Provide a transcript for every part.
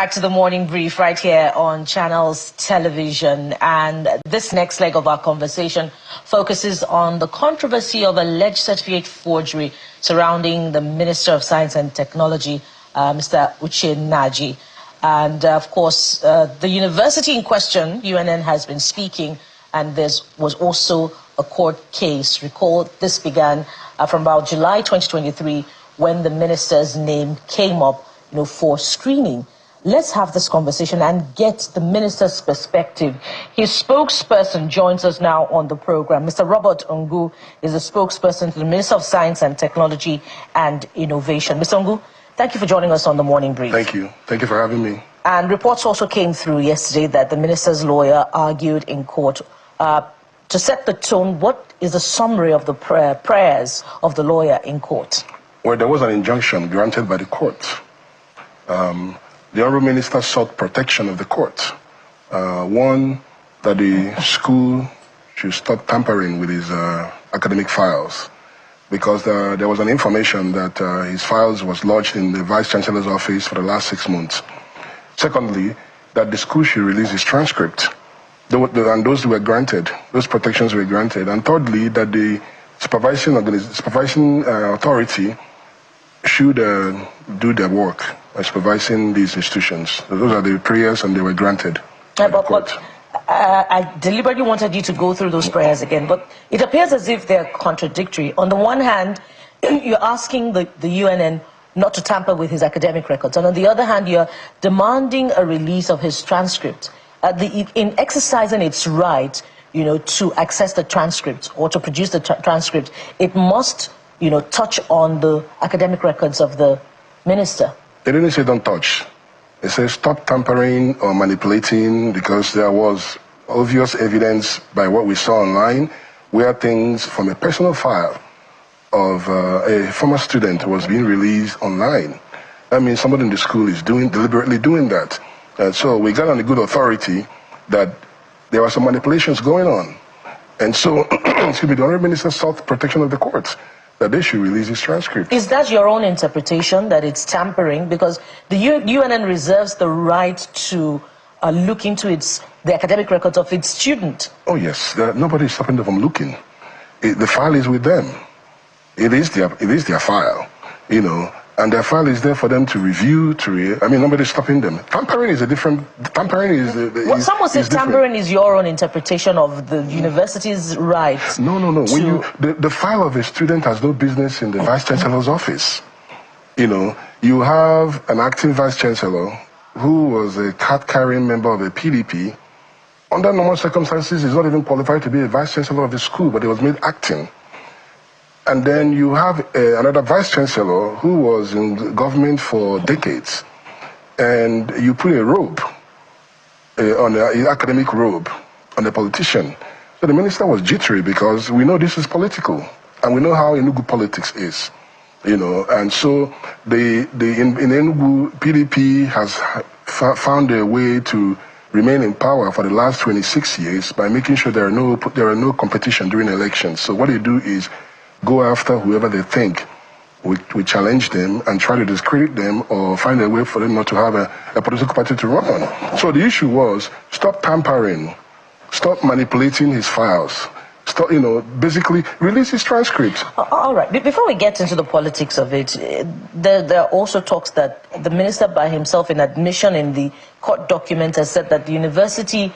back to the morning brief right here on Channels Television. And this next leg of our conversation focuses on the controversy of alleged certificate forgery surrounding the Minister of Science and Technology, Mr. Uche Naji. And of course, the university in question, UNN, has been speaking, and there was also a court case. Recall this began from about July 2023 when the minister's name came up for screening. Let's have this conversation and get the minister's perspective. His spokesperson joins us now on the program. Mr. Robert Ngu is the spokesperson to the Minister of Science and Technology and Innovation. Mr. Ngu, thank you for joining us on the morning brief. Thank you. Thank you for having me. And reports also came through yesterday that the minister's lawyer argued in court. To set the tone, what is the summary of the prayers of the lawyer in court? Well, there was an injunction granted by the court. The Honourable Minister sought protection of the court. One, that the school should stop tampering with his academic files, because there was an information that his files was lodged in the Vice-Chancellor's office for the last 6 months. Secondly, that the school should release his transcript, and those were granted, those protections were granted. And thirdly, that the supervising authority should do their work by supervising these institutions. Those are the prayers, and they were granted by the court. I deliberately wanted you to go through those prayers again, but it appears as if they're contradictory. On the one hand, you're asking the UNN not to tamper with his academic records, and on the other hand, you're demanding a release of his transcript. In exercising its right, to access the transcript or to produce the transcript, it must touch on the academic records of the minister. They didn't say don't touch. They said stop tampering or manipulating, because there was obvious evidence by what we saw online where things from a personal file of a former student was being released online. That means somebody in the school is deliberately doing that. So we got on a good authority that there were some manipulations going on. And so, excuse me, the Honourable Minister sought protection of the courts, that they should release his transcript. Is that your own interpretation, that it's tampering? Because the UNN reserves the right to look into the academic records of its student. Oh yes, nobody is stopping them from looking. The file is with them. It is their file, and their file is there for them to review, nobody's stopping them. Tampering is a different, some would say tampering is your own interpretation of the university's right. No. The file of a student has no business in the Vice-Chancellor's office. You have an acting Vice-Chancellor who was a card-carrying member of a PDP. Under normal circumstances, he's not even qualified to be a Vice-Chancellor of the school, but he was made acting. And then you have another Vice-Chancellor who was in government for decades, and you put a robe, an academic robe, on a politician. So the minister was jittery, because we know this is political, and we know how Enugu politics is, And so in Enugu, PDP has found a way to remain in power for the last 26 years by making sure there are no competition during elections. So what they do is go after whoever they think we challenge them and try to discredit them or find a way for them not to have a political party to run on. So the issue was stop tampering, stop manipulating his files, stop, basically release his transcript. All right. Before we get into the politics of it, there are also talks that the minister by himself, in admission in the court document, has said that the university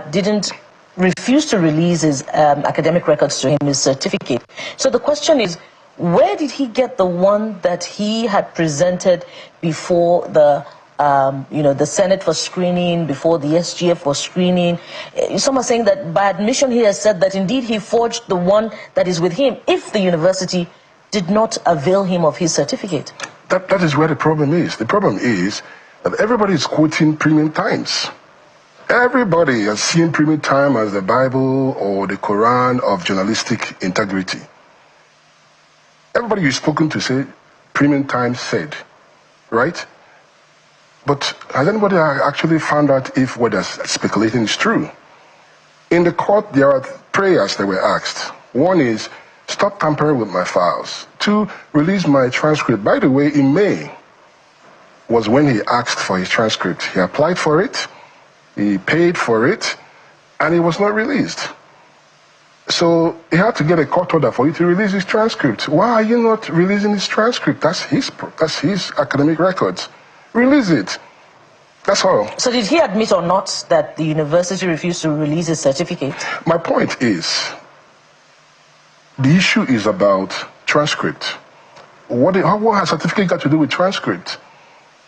didn't refused to release his academic records to him, his certificate. So the question is, where did he get the one that he had presented before the Senate for screening, before the SGF for screening? Some are saying that by admission he has said that indeed he forged the one that is with him if the university did not avail him of his certificate. That is where the problem is. The problem is that everybody is quoting Premium Times. Everybody has seen Premium Time as the Bible or the Quran of journalistic integrity. Everybody you've spoken to say Premium Time said, right? But has anybody actually found out if what they're speculating is true? In the court, there are prayers that were asked. One is, stop tampering with my files. Two, release my transcript. By the way, in May, was when he asked for his transcript. He applied for it, he paid for it, and it was not released. So he had to get a court order for you to release his transcript. Why are you not releasing his transcript? That's his academic records. Release it. That's all. So did he admit or not that the university refused to release his certificate? My point is, the issue is about transcript. What has certificate got to do with transcript?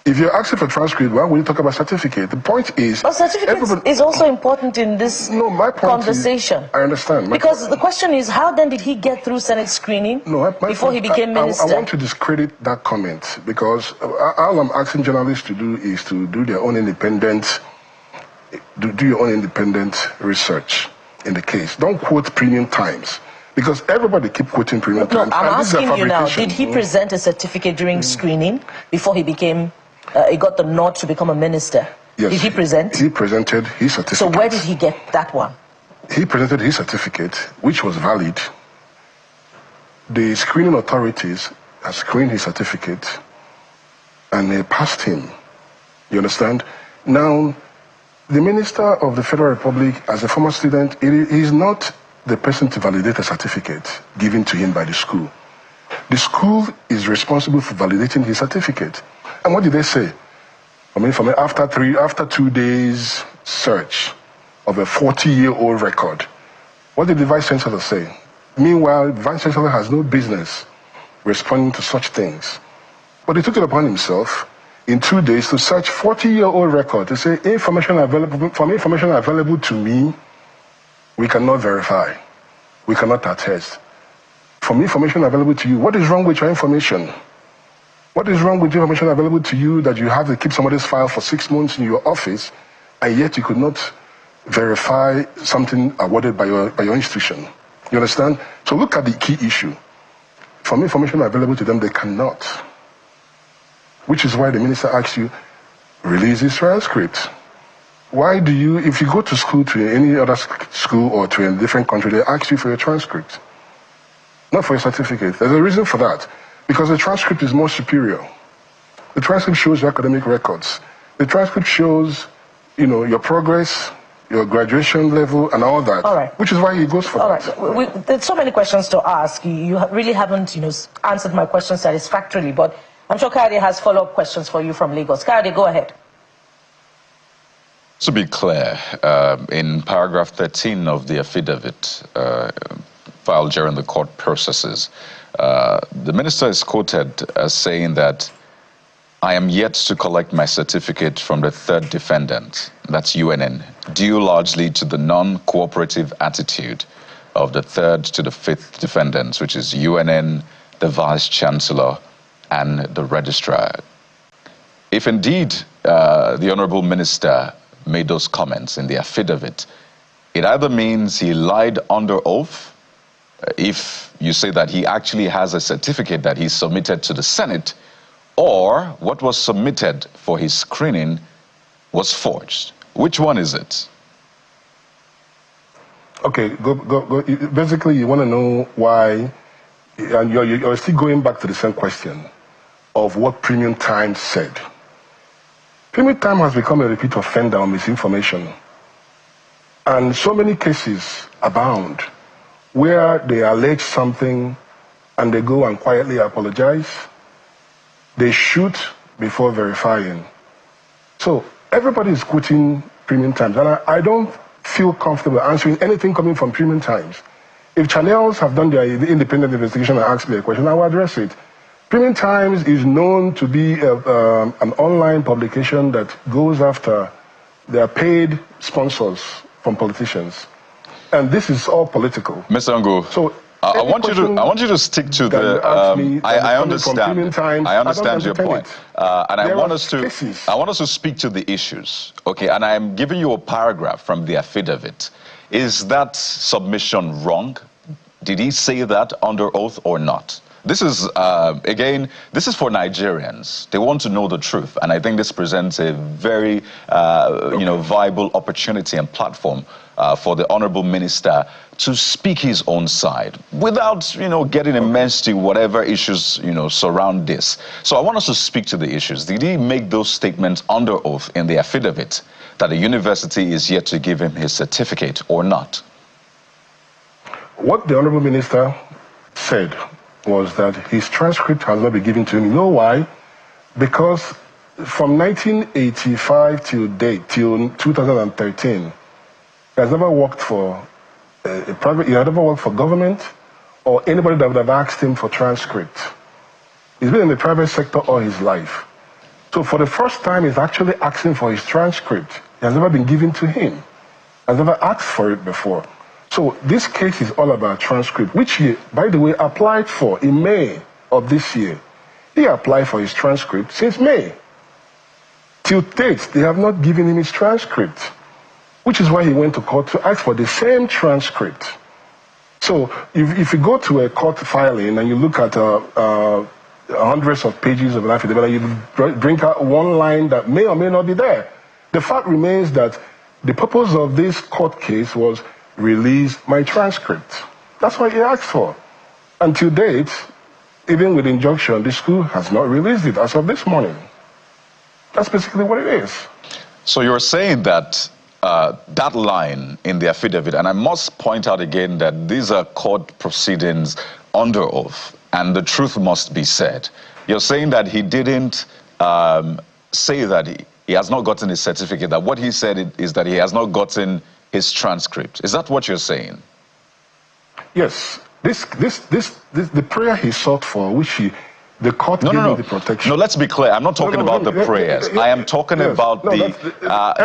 If you're asking for transcript, why would you talk about certificate? The point is... But certificate is also important in this conversation. I understand. Because the question is, how then did he get through Senate screening before he became minister? I want to discredit that comment because all I'm asking journalists to do is to do their own independent, do your own independent research in the case. Don't quote Premium Times. Because everybody keep quoting Premium Times. No, I'm asking you now, did he present a certificate during screening before he became... he got the nod to become a minister? Yes. Did he present? He presented his certificate. So where did he get that one? He presented his certificate, which was valid. The screening authorities have screened his certificate and they passed him. You understand? Now, the Minister of the Federal Republic, as a former student, he is not the person to validate a certificate given to him by the school. The school is responsible for validating his certificate. And what did they say? After 2 days search of a 40-year-old record, what did the Vice Chancellor say? Meanwhile, the Vice Chancellor has no business responding to such things. But he took it upon himself in 2 days to search 40-year-old record to say, information available to me, we cannot verify. We cannot attest. From information available to you, what is wrong with your information? What is wrong with the information available to you that you have to keep somebody's file for 6 months in your office, and yet you could not verify something awarded by your institution? You understand? So look at the key issue. From information available to them, they cannot. Which is why the minister asks you, release his transcript. Why do you, if you go to school, to any other school or to a different country, they ask you for your transcript, not for your certificate. There's a reason for that. Because the transcript is more superior. The transcript shows your academic records. The transcript shows, your progress, your graduation level, and all that. All right. Which is why he goes for that. All right. There's so many questions to ask. You really haven't, answered my question satisfactorily. But I'm sure Kayode has follow-up questions for you from Lagos. Kayode, go ahead. To be clear, in paragraph 13 of the affidavit filed during the court processes, the minister is quoted as saying that I am yet to collect my certificate from the third defendant, that's UNN, due largely to the non-cooperative attitude of the third to the fifth defendants, which is UNN, the Vice Chancellor, and the Registrar. If indeed the Honorable Minister made those comments in the affidavit, it either means he lied under oath, if you say that he actually has a certificate that he submitted to the Senate, or what was submitted for his screening was forged. Which one is it? Okay, go. Basically, you want to know why, and you're still going back to the same question of what Premium Times said. Premium Times has become a repeat offender on misinformation. And so many cases abound where they allege something and they go and quietly apologize. They shoot before verifying. So everybody is quoting Premium Times, and I don't feel comfortable answering anything coming from Premium Times. If channels have done their independent investigation and asked me a question, I will address it. Premium Times is known to be an online publication that goes after their paid sponsors from politicians. And this is all political. Mr. Ngo, so I want you to stick to the. I understand. I understand your point, and I want us to speak to the issues. Okay, and I am giving you a paragraph from the affidavit. Is that submission wrong? Did he say that under oath or not? This is, again, this is for Nigerians. They want to know the truth. And I think this presents a very, viable opportunity and platform for the Honorable Minister to speak his own side without, getting immersed to whatever issues, surround this. So I want us to speak to the issues. Did he make those statements under oath in the affidavit that the university is yet to give him his certificate or not? What the Honorable Minister said was that his transcript has not been given to him. You know why? Because from 1985 till date, till 2013, he has never worked for he had never worked for government or anybody that would have asked him for transcript. He's been in the private sector all his life. So for the first time, he's actually asking for his transcript. It has never been given to him. He has never asked for it before. So this case is all about transcript, which he, by the way, applied for in May of this year. He applied for his transcript since May. Till date, they have not given him his transcript, which is why he went to court to ask for the same transcript. So if you go to a court filing and you look at hundreds of pages of an affidavit and you bring out one line that may or may not be there, the fact remains that the purpose of this court case was release my transcript. That's what he asked for. And to date, even with injunction, the school has not released it as of this morning. That's basically what it is. So you're saying that that line in the affidavit, and I must point out again that these are court proceedings under oath, and the truth must be said. You're saying that he didn't say that he has not gotten his certificate, that what he said is that he has not gotten his transcript. Is that what you're saying? Yes. The prayer he sought for, which the court gave him the protection. No, let's be clear. I'm not talking about the prayers. I am talking about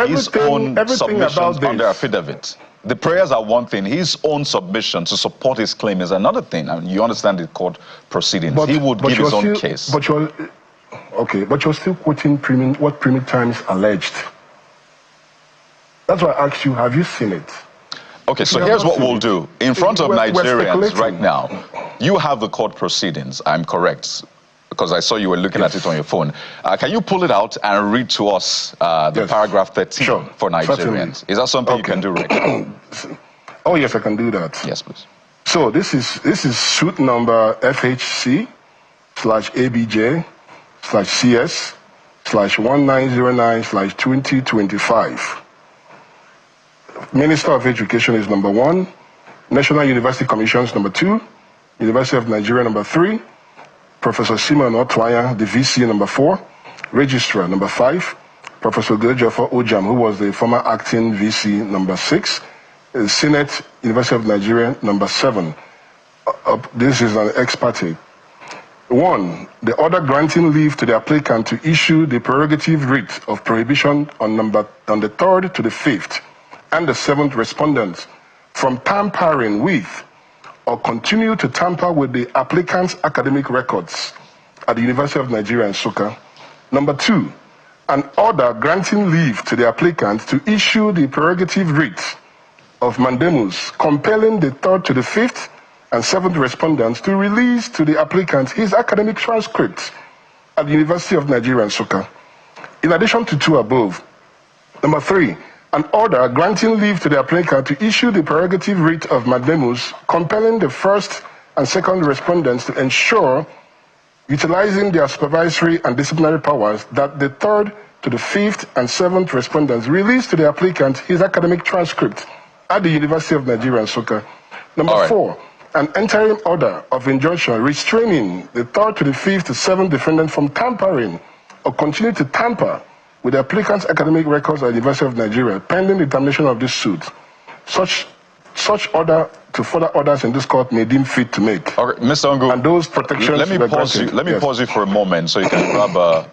his own submissions under affidavit. The prayers are one thing. His own submission to support his claim is another thing. I mean, you understand the court proceedings. He would give his own case. But you're still quoting what Premier Times alleged. That's why I asked you, have you seen it? Okay, so here's what we'll do. In front of Nigerians right now, you have the court proceedings, I'm correct, because I saw you were looking at it on your phone. Can you pull it out and read to us the paragraph 13 for Nigerians? Certainly. Is that something you can do right now? Oh, yes, I can do that. Yes, please. So this is suit number FHC/ABJ/CS/1909/2025. Minister of Education is number 1, National University Commissions number 2, University of Nigeria number 3, Professor Simon Otwaya, the VC number 4, Registrar number 5, Professor Glejofor Ojam, who was the former acting VC number 6, Senate, University of Nigeria number 7. This is an ex parte. 1, the order granting leave to the applicant to issue the prerogative writ of prohibition on the 3rd to the 5th and the 7th respondents from tampering with or continue to tamper with the applicant's academic records at the University of Nigeria in Nsukka. Number 2, an order granting leave to the applicant to issue the prerogative writ of mandamus compelling the 3rd to the 5th and 7th respondents to release to the applicant his academic transcripts at the University of Nigeria in Nsukka. In addition to 2 above, number 3, an order granting leave to the applicant to issue the prerogative writ of mandamus compelling the 1st and 2nd respondents to ensure, utilizing their supervisory and disciplinary powers, that the 3rd to the 5th and 7th respondents release to the applicant his academic transcript at the University of Nigeria in Nsukka. Number 4, an interim order of injunction restraining the 3rd to the 5th to 7th defendant from tampering or continue to tamper with the applicant's academic records at the University of Nigeria pending the termination of this suit. Such order to further orders in this court may deem fit to make. Okay, Mr. Ongu, and those protections. Let me pause you for a moment so you can grab a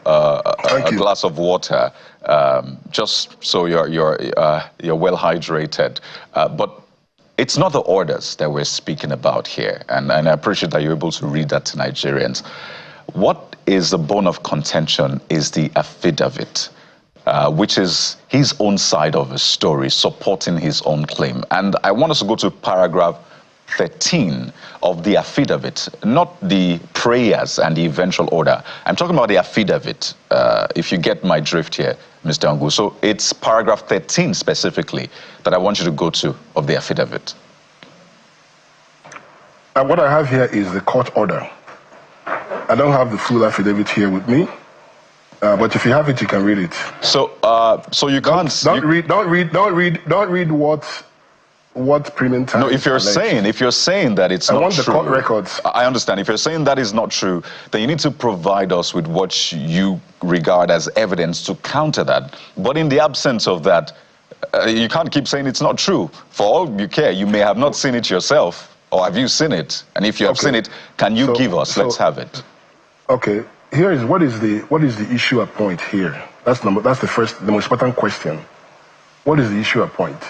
glass of water, just so you're well hydrated. But it's not the orders that we're speaking about here, and I appreciate that you're able to read that to Nigerians. What is the bone of contention is the affidavit, which is his own side of the story, supporting his own claim. And I want us to go to paragraph 13 of the affidavit, not the prayers and the eventual order. I'm talking about the affidavit, if you get my drift here, Mr. Angu. So it's paragraph 13 specifically that I want you to go to of the affidavit. What I have here is the court order. I don't have the full affidavit here with me, but if you have it, you can read it. So, so you can't. Don't read what premium time. No, if you're saying that it's not true. I want the court records. I understand. If you're saying that is not true, then you need to provide us with what you regard as evidence to counter that. But in the absence of that, you can't keep saying it's not true. For all you care, you may have not seen it yourself, or have you seen it? And if you have seen it, can you give us? Let's have it. Okay. Here is what is the issue at point here? That's the most important question. What is the issue at point?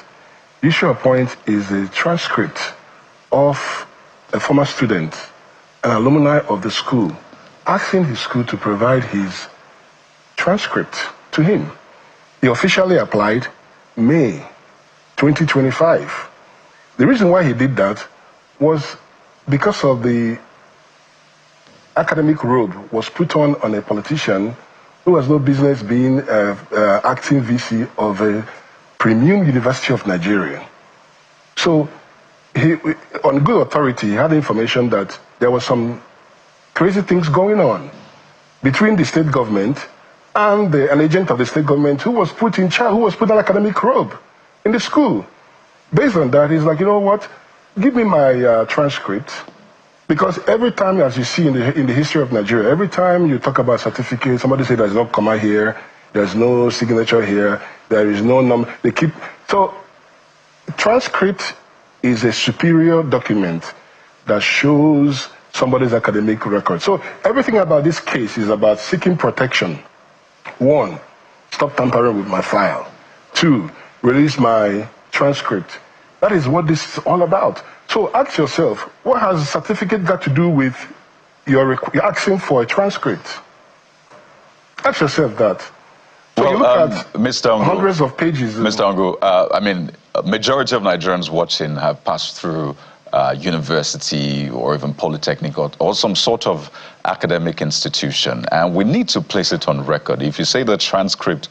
The issue at point is a transcript of a former student, an alumni of the school, asking his school to provide his transcript to him. He officially applied May 2025. The reason why he did that was because of the academic robe was put on a politician who has no business being acting VC of a premium University of Nigeria. So, on good authority, he had information that there was some crazy things going on between the state government and an agent of the state government who was put in charge, who was put on academic robe in the school. Based on that, he's like, you know what? Give me my transcript. Because every time, as you see in the history of Nigeria, every time you talk about certificates, somebody say there's no comma here, there's no signature here, there is no number. They keep so. Transcript is a superior document that shows somebody's academic record. So everything about this case is about seeking protection. 1, stop tampering with my file. 2, release my transcript. That is what this is all about. So ask yourself, what has a certificate got to do with your asking for a transcript? Ask yourself that. So well, you look at Mr. Angu, hundreds of pages. Mr. Angu, I mean, a majority of Nigerians watching have passed through university or even polytechnic or some sort of academic institution, and we need to place it on record. If you say the transcript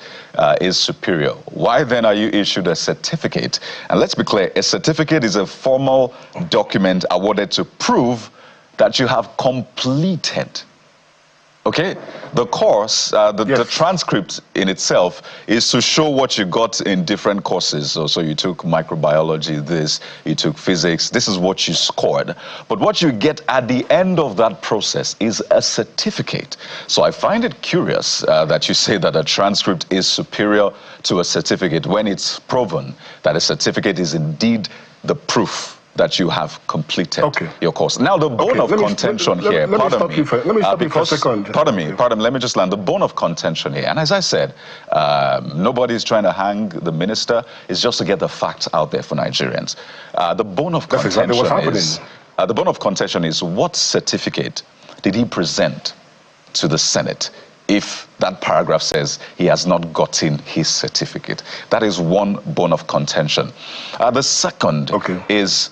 is superior, why then are you issued a certificate? And let's be clear, a certificate is a formal document awarded to prove that you have completed. Okay, the course, the transcript in itself is to show what you got in different courses. So you took microbiology, you took physics, this is what you scored. But what you get at the end of that process is a certificate. So I find it curious that you say that a transcript is superior to a certificate when it's proven that a certificate is indeed the proof that you have completed your course. Now, the bone of contention here, let me stop you for a second. Pardon me, let me just land. The bone of contention here, and as I said, nobody's trying to hang the minister, it's just to get the facts out there for Nigerians. The bone of contention the bone of contention is what certificate did he present to the Senate if that paragraph says he has not gotten his certificate? That is one bone of contention. The second is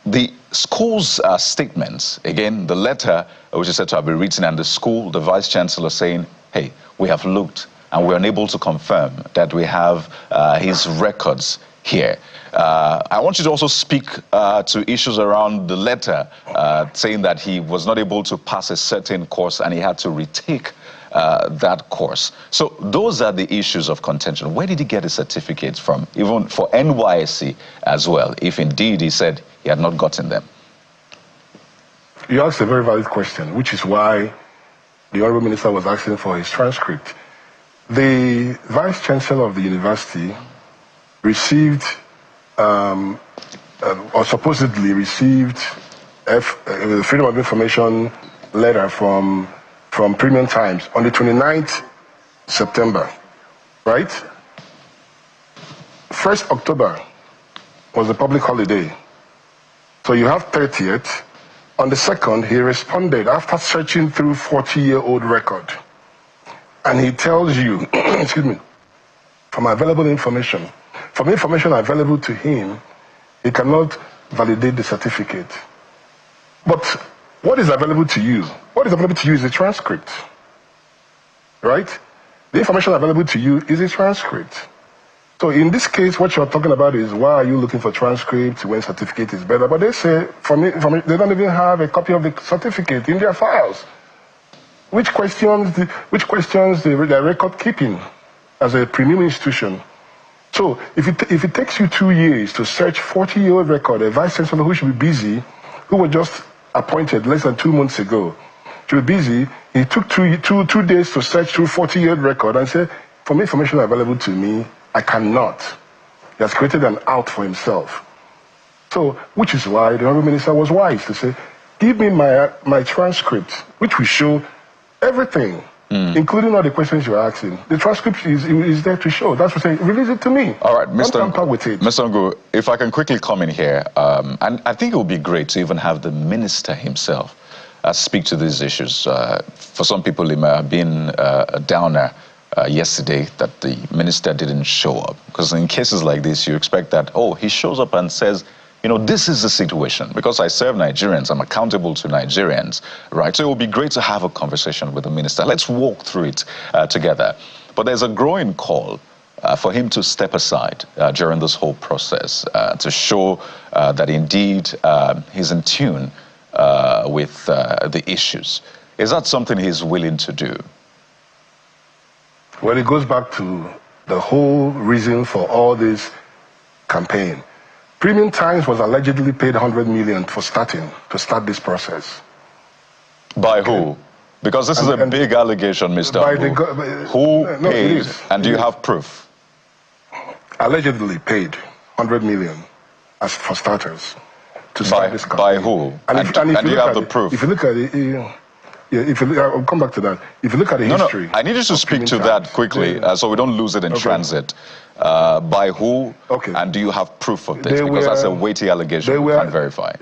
the school's statements. Again, the letter which is said to have been written, and the school, the vice chancellor saying, hey, we have looked and we're unable to confirm that we have his records here. I want you to also speak to issues around the letter saying that he was not able to pass a certain course and he had to retake that course. So those are the issues of contention. Where did he get his certificates from, even for NYSC as well, if indeed he said he had not gotten them? You asked a very valid question, which is why the Honorable Minister was asking for his transcript. The Vice Chancellor of the university received, or supposedly received, the Freedom of Information letter from Premium Times on the 29th September, right? 1st October was a public holiday. So you have 30th. On the 2nd, he responded after searching through 40-year-old record. And he tells you, excuse me, from available information, from information available to him, he cannot validate the certificate. But what is available to you? What is available to you is a transcript, right? The information available to you is a transcript. So in this case, what you're talking about is why are you looking for transcripts when certificate is better? But they say, for me, they don't even have a copy of the certificate in their files. Which questions the record keeping as a premium institution? So if it takes you 2 years to search 40-year-old record, a vice chancellor who should be busy, who was just appointed less than 2 months ago, should be busy, he took two days to search through 40-year-old record and said, from information available to me, I cannot. He has created an out for himself. So, which is why the Honorable Minister was wise to say, give me my transcript, which will show everything, including all the questions you're asking. The transcript is there to show. That's what I'm saying. Release it to me. All right, Mr. Don't tamper with it. Mr. Ngo, if I can quickly come in here, and I think it would be great to even have the minister himself speak to these issues. For some people, it may have been a downer yesterday that the minister didn't show up. Because in cases like this, you expect that, oh, he shows up and says, you know, this is the situation. Because I serve Nigerians, I'm accountable to Nigerians, right? So it would be great to have a conversation with the minister. Let's walk through it together. But there's a growing call for him to step aside during this whole process to show that indeed he's in tune with the issues. Is that something he's willing to do? Well, it goes back to the whole reason for all this campaign. Premium Times was allegedly paid 100 million to start this process. By who? Because this is a big allegation, Mr. Who paid, and do you have proof? Allegedly paid 100 million as for starters to start this campaign. By who? And do you have the proof? If you look at it, I'll come back to that. If you look at the history... No, I need you to speak to that quickly so we don't lose it in transit. By who? Okay. And do you have proof of this? Because that's a weighty allegation we can't verify.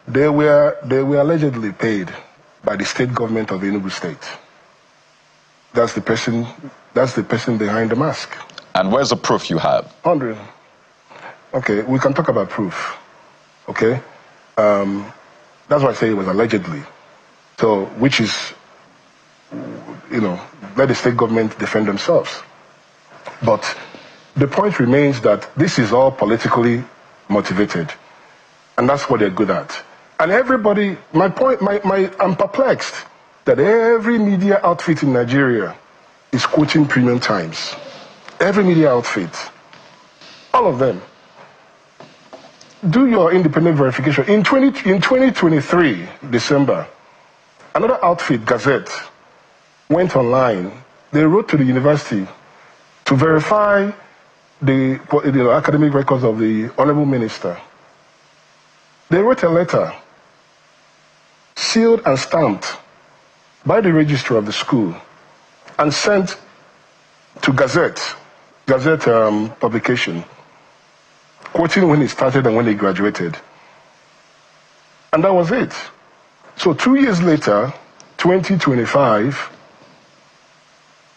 They were allegedly paid by the state government of Enugu State. That's the person behind the mask. And where's the proof you have? 100. Okay, we can talk about proof. Okay? That's why I say it was allegedly. So, which is, you know, let the state government defend themselves. But the point remains that this is all politically motivated. And that's what they're good at. And everybody, I'm perplexed that every media outfit in Nigeria is quoting Premium Times. Every media outfit. All of them. Do your independent verification. In 2023, December, another outfit, Gazette, went online. They wrote to the university to verify the academic records of the Honorable Minister. They wrote a letter, sealed and stamped by the registrar of the school, and sent to Gazette publication, quoting when he started and when he graduated. And that was it. So 2 years later, 2025,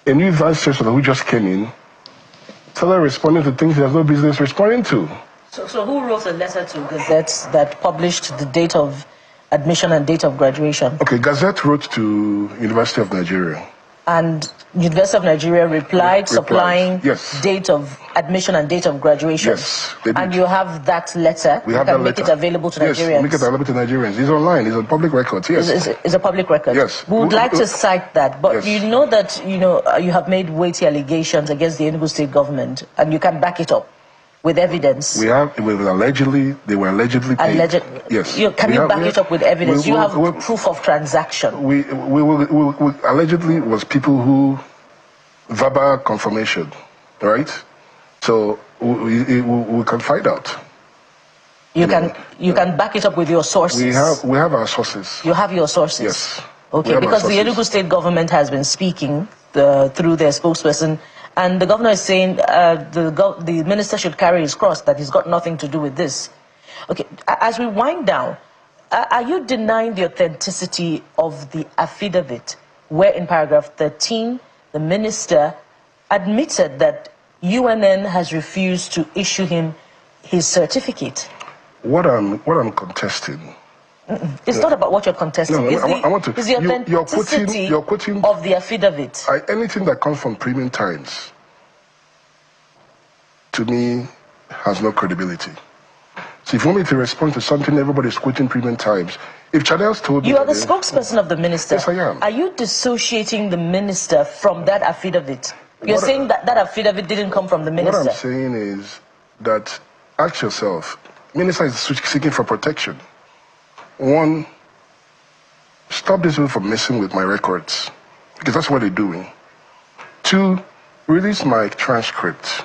a new vice chancellor who just came in started responding to things he has no business responding to. So who wrote a letter to Gazette that published the date of admission and date of graduation? Okay, Gazette wrote to University of Nigeria. And University of Nigeria replied, supplying date of admission and date of graduation. Yes, they did. And you have that letter. We have that letter. Make it available to Nigerians. Yes, make it available to Nigerians. It's online. It's on public records. Yes, it's a public record. Yes, we would like to cite that, but you know that you have made weighty allegations against the Enugu State government, and you can back it up with evidence. They were allegedly paid. Yes. Can you back it up with evidence? You have proof of transaction. We allegedly was people who verbal confirmation, right? So we can find out. You can back it up with your sources. We have our sources. You have your sources. Yes. Okay, because the Enugu State government has been speaking through their spokesperson. And the governor is saying the minister should carry his cross, that he's got nothing to do with this. Okay, as we wind down, are you denying the authenticity of the affidavit where in paragraph 13, the minister admitted that UNN has refused to issue him his certificate? What I'm contesting. It's not about what you're contesting. No, I want to. It's the authenticity you're quoting of the affidavit. Anything that comes from premium times, to me, has no credibility. So if you want me to respond to something everybody's quoting premium times, if Channels told me... You are the spokesperson of the minister. Yes, I am. Are you dissociating the minister from that affidavit? You're saying that affidavit didn't come from the minister. What I'm saying is that, ask yourself, minister is seeking for protection. One, stop these people from messing with my records, because that's what they're doing. Two, release my transcript.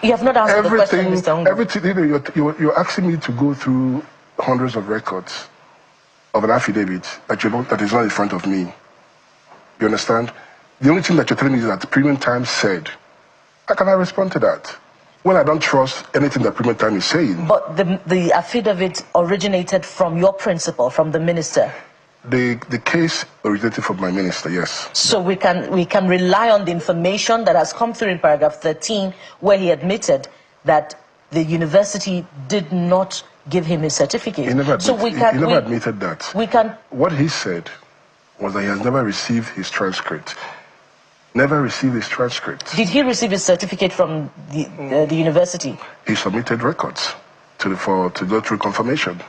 You have not answered the question, Mr. Ongo. Everything, you're asking me to go through hundreds of records of an affidavit that is not in front of me. You understand? The only thing that you're telling me is that Premium Times said. How can I respond to that? When I don't trust anything that Premium Times is saying. But the affidavit originated from your principal, from the minister. The case originated from my minister, yes. So we can rely on the information that has come through in paragraph 13, where he admitted that the university did not give him his certificate. He never admitted that. We can. What he said was that he has never received his transcript. Never received his transcript. Did he receive his certificate from the university? He submitted records to go through confirmation.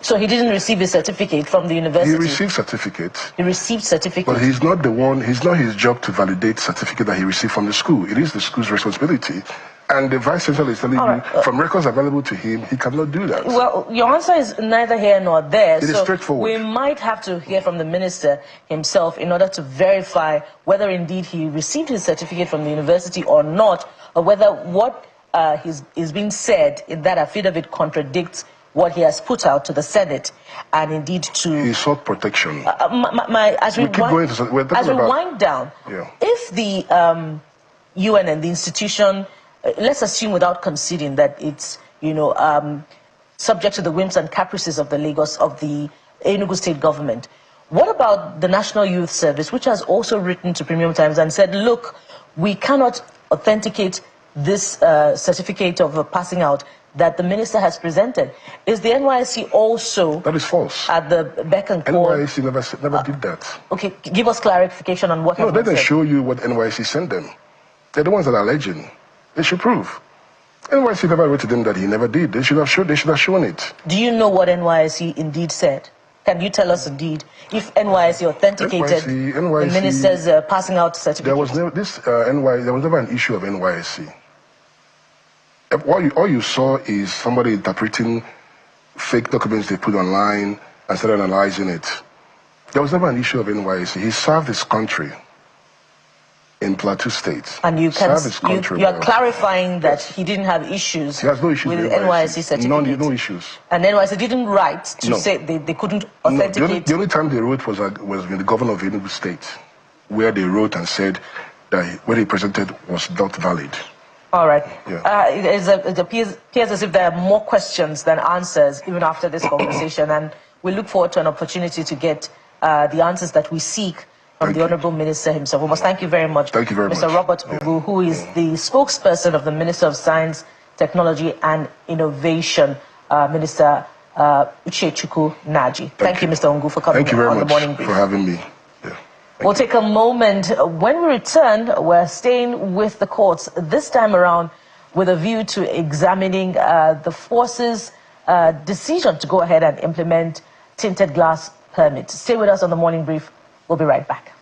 So he didn't receive his certificate from the university? He received certificate. He received certificate. But he's not the one, it's not his job to validate certificate that he received from the school. It is the school's responsibility. And the vice chancellor is telling you, from records available to him, he cannot do that. Well, your answer is neither here nor there. It is straightforward. We might have to hear from the minister himself in order to verify whether indeed he received his certificate from the university or not, or whether what is being said in that affidavit contradicts what he has put out to the Senate, and indeed to... He sought protection. As we wind down, yeah. If the UN and the institution, let's assume without conceding that it's, subject to the whims and caprices of the Enugu State government, what about the National Youth Service, which has also written to Premium Times and said, look, we cannot authenticate this certificate of passing out that the minister has presented? Is the NYSC also... That is false. ...at the beck and call? NYSC never did that. Okay, give us clarification on what... No, they didn't show you what NYSC sent them. They're the ones that are alleging. They should prove. NYSC never wrote to them that he never did. They should have shown it. Do you know what NYSC indeed said? Can you tell us indeed if NYSC authenticated the minister's passing out certificate? There was never an issue of NYSC. All you saw is somebody interpreting fake documents they put online and started analyzing it. There was never an issue of NYSC. He served his country in Plateau State. And you are clarifying that he didn't have issues, he has no issues with NYSC certificate. No issues. And NYSC didn't write to say they couldn't authenticate. The only time they wrote was when the governor of Enugu State, where they wrote and said that what he presented was not valid. All right. Yeah. It appears as if there are more questions than answers even after this conversation, and we look forward to an opportunity to get the answers that we seek from the Honorable Minister himself. We must thank you very much. Thank you very much. Mr. Robert Ugu, who is the spokesperson of the Minister of Science, Technology and Innovation, Minister Uchechukwu Naji. Thank you, Mr. Ugu, for coming on the morning brief. Thank you very much for having me. We'll take a moment. When we return, we're staying with the courts, this time around with a view to examining the force's decision to go ahead and implement tinted glass permits. Stay with us on the morning brief. We'll be right back.